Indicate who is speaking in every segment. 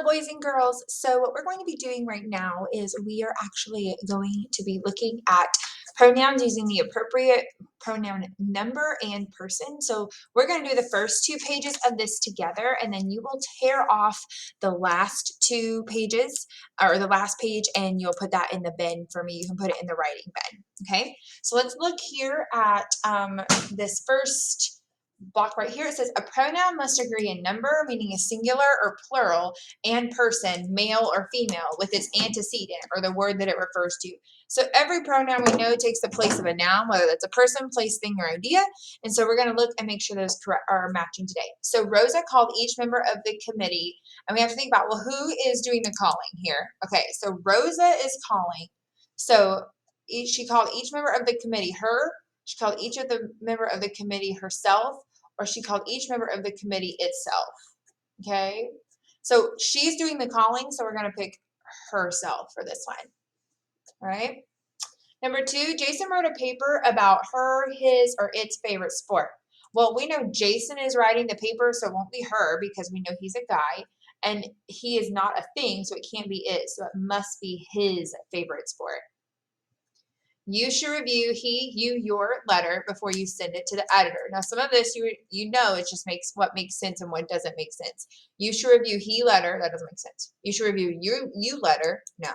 Speaker 1: boys and girls. So what we're going to be doing right now is we are actually going to be looking at pronouns using the appropriate pronoun number and person. So we're going to do the first 2 pages of this together, and then you will tear off the last 2 pages or the last page, and you'll put that in the bin for me. You can put it in the writing bin. Okay, so let's look here at this first block right here. It says a pronoun must agree in number, meaning a singular or plural, and person, male or female, with its antecedent or the word that it refers to. So every pronoun we know takes the place of a noun, whether that's a person, place, thing, or idea. And so we're going to look and make sure those are matching today. So Rosa called each member of the committee, and we have to think about, well, who is doing the calling here? Okay, so Rosa is calling. So she called each member of the committee her. She called each of the member of the committee herself, or she called each member of the committee itself. Okay, so she's doing the calling, so we're going to pick herself for this one. All right. Number 2, Jason wrote a paper about her, his, or its favorite sport. Well, we know Jason is writing the paper, so it won't be her because we know he's a guy, and he is not a thing, so it can't be it. So it must be his favorite sport. You should review your letter before you send it to the editor. Now, some of this you know it just makes what makes sense and what doesn't make sense. You should review he letter. That doesn't make sense. You should review you letter. No.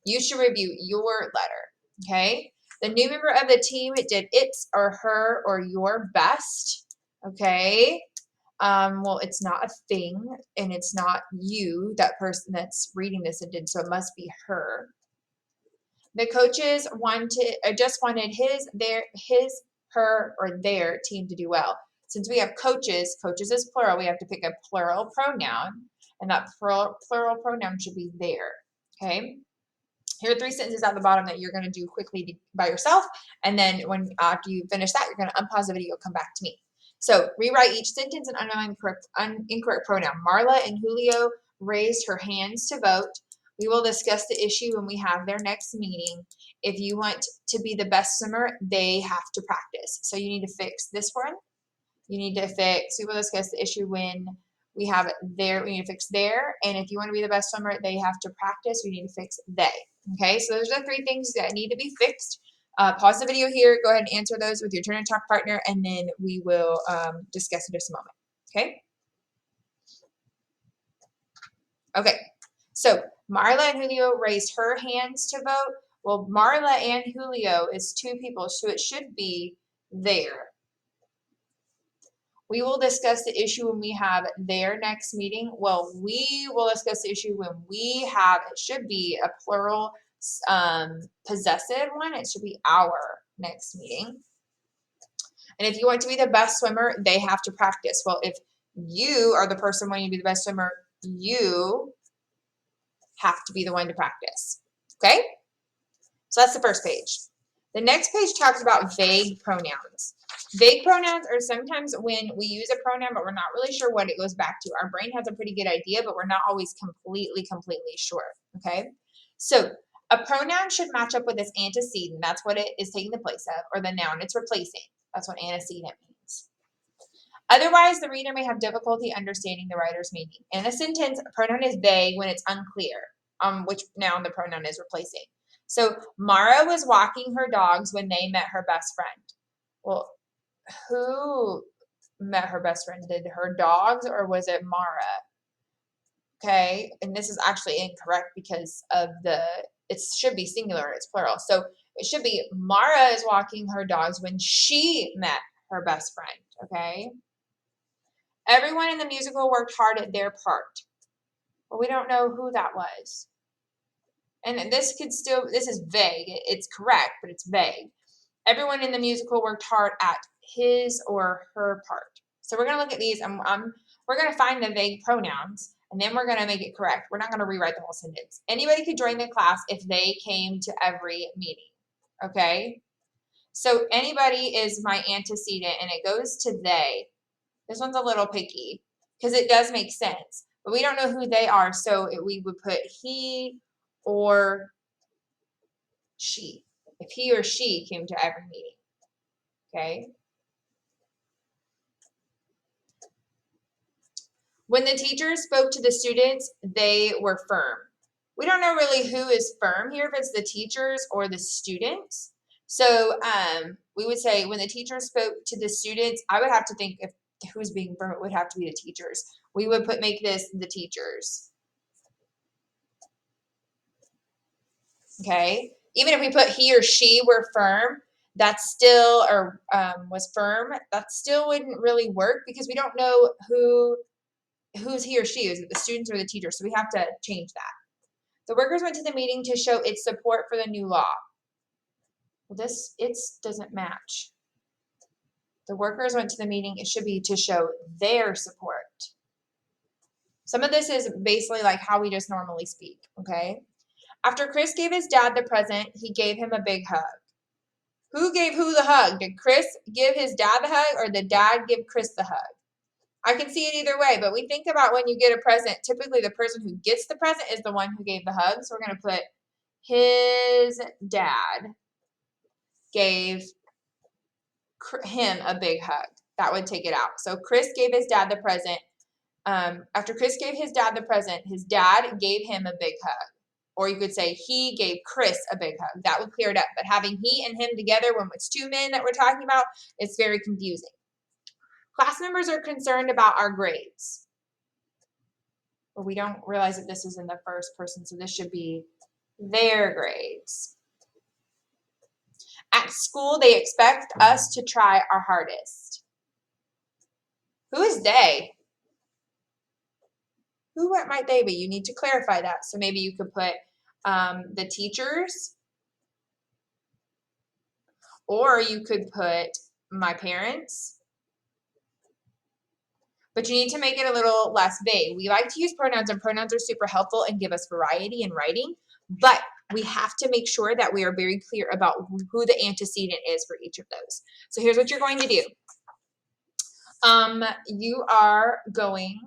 Speaker 1: You should review your letter. Okay. The new member of the team did its or her or your best. Okay. Well, it's not a thing, and it's not you, that person that's reading this and did, so it must be her. The coaches just wanted his, her, or their team to do well. Since we have coaches is plural, we have to pick a plural pronoun, and that plural pronoun should be their. Okay. Here are 3 sentences at the bottom that you're going to do quickly by yourself, and then after you finish that, you're going to unpause the video, come back to me. So rewrite each sentence and underline the incorrect pronoun. Marla and Julio raised her hands to vote. We will discuss the issue when we have their next meeting. If you want to be the best swimmer, they have to practice. So you need to fix this one. You need to fix, we will discuss the issue when we have it there. We need to fix there. And if you want to be the best swimmer, they have to practice. You need to fix they. Okay, so those are the 3 things that need to be fixed. Pause the video here. Go ahead and answer those with your turn and talk partner, and then we will discuss in just a moment. Okay? Okay, so Marla and Julio raised her hands to vote. Well, Marla and Julio is 2 people, so it should be there. We will discuss the issue when we have their next meeting. Well, we will discuss the issue when we have, it should be a plural possessive one. It should be our next meeting. And if you want to be the best swimmer, they have to practice. Well, if you are the person wanting to be the best swimmer, you have to be the one to practice. Okay? So that's the first page. The next page talks about vague pronouns. Vague pronouns are sometimes when we use a pronoun, but we're not really sure what it goes back to. Our brain has a pretty good idea, but we're not always completely sure. Okay? So a pronoun should match up with its antecedent. That's what it is taking the place of, or the noun it's replacing. That's what antecedent means. Otherwise, the reader may have difficulty understanding the writer's meaning. In a sentence, a pronoun is vague when it's unclear which noun the pronoun is replacing. So Mara was walking her dogs when they met her best friend. Well, who met her best friend? Did her dogs, or was it Mara? Okay, and this is actually incorrect because of it should be singular, it's plural. So it should be Mara is walking her dogs when she met her best friend. Okay. Everyone in the musical worked hard at their part. Well, we don't know who that was. And this is vague. It's correct, but it's vague. Everyone in the musical worked hard at his or her part. So we're going to look at these. We're going to find the vague pronouns, and then we're going to make it correct. We're not going to rewrite the whole sentence. Anybody could join the class if they came to every meeting. Okay? So anybody is my antecedent, and it goes to they. This one's a little picky because it does make sense, but we don't know who they are, so we would put he or she. If he or she came to every meeting. Okay. When the teachers spoke to the students, they were firm. We don't know really who is firm here, if it's the teachers or the students. So we would say when the teachers spoke to the students, I would have to think if who's being firm, it would have to be the teachers. We would make this the teachers. Okay. Even if we put he or she were firm, that's still, or was firm, that still wouldn't really work because we don't know who's he or she. Is it the students or the teachers? So we have to change that. The workers went to the meeting to show its support for the new law. Well, this doesn't match. The workers went to the meeting, it should be to show their support. Some of this is basically like how we just normally speak, okay? After Chris gave his dad the present, he gave him a big hug. Who gave who the hug? Did Chris give his dad the hug or did dad give Chris the hug? I can see it either way, but we think about when you get a present, typically the person who gets the present is the one who gave the hug. So we're going to put his dad gave him a big hug. That would take it out. So Chris gave his dad the present. After Chris gave his dad the present, his dad gave him a big hug. Or you could say he gave Chris a big hug. That would clear it up. But having he and him together when it's two men that we're talking about, it's very confusing. Class members are concerned about our grades. But we don't realize that this is in the first person, so this should be their grades. At school, they expect us to try our hardest. Who is they? Who, what might they be? You need to clarify that. So maybe you could put the teachers, or you could put my parents. But you need to make it a little less vague. We like to use pronouns, and pronouns are super helpful and give us variety in writing, but we have to make sure that we are very clear about who the antecedent is for each of those. So here's what you're going to do. You are going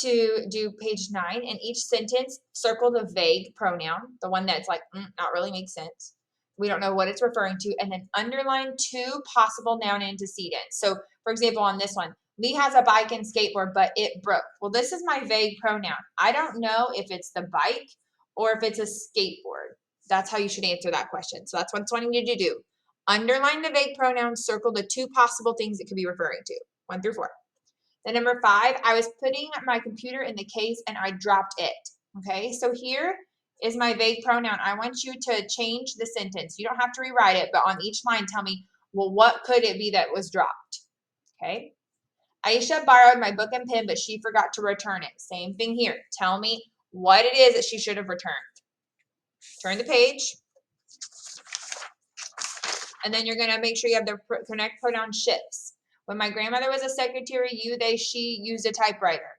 Speaker 1: to do page 9, and each sentence circle the vague pronoun, the one that's like not really makes sense. We don't know what it's referring to, and then underline 2 possible noun antecedents. So for example, on this one, Lee has a bike and skateboard, but it broke. Well, this is my vague pronoun. I don't know if it's the bike or if it's a skateboard. That's how you should answer that question. So that's what it's wanting you to do. Underline the vague pronoun, circle the 2 possible things it could be referring to, 1 through 4. Then number 5, I was putting my computer in the case and I dropped it. Okay, so here is my vague pronoun. I want you to change the sentence. You don't have to rewrite it, but on each line, tell me, well, what could it be that was dropped? Okay. Aisha borrowed my book and pen, but she forgot to return it. Same thing here. Tell me what it is that she should have returned. Turn the page. And then you're going to make sure you have the correct pronoun shifts. When my grandmother was a secretary, you, they, she used a typewriter.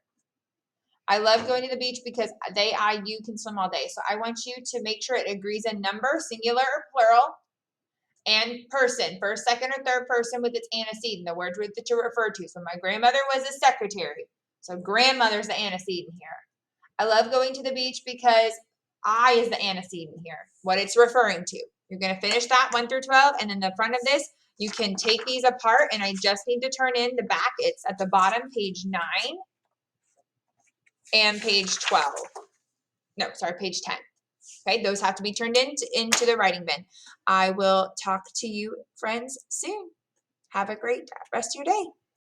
Speaker 1: I love going to the beach because they, I, you can swim all day. So I want you to make sure it agrees in number, singular or plural, and person, first, second, or third person with its antecedent, the word that you refer to. So my grandmother was a secretary. So grandmother's the antecedent here. I love going to the beach because I is the antecedent here, what it's referring to. You're going to finish that 1 through 12, and then the front of this, you can take these apart, and I just need to turn in the back. It's at the bottom, page 9 and page 12. No, sorry, page 10. Okay, those have to be turned into the writing bin. I will talk to you, friends, soon. Have a great rest of your day.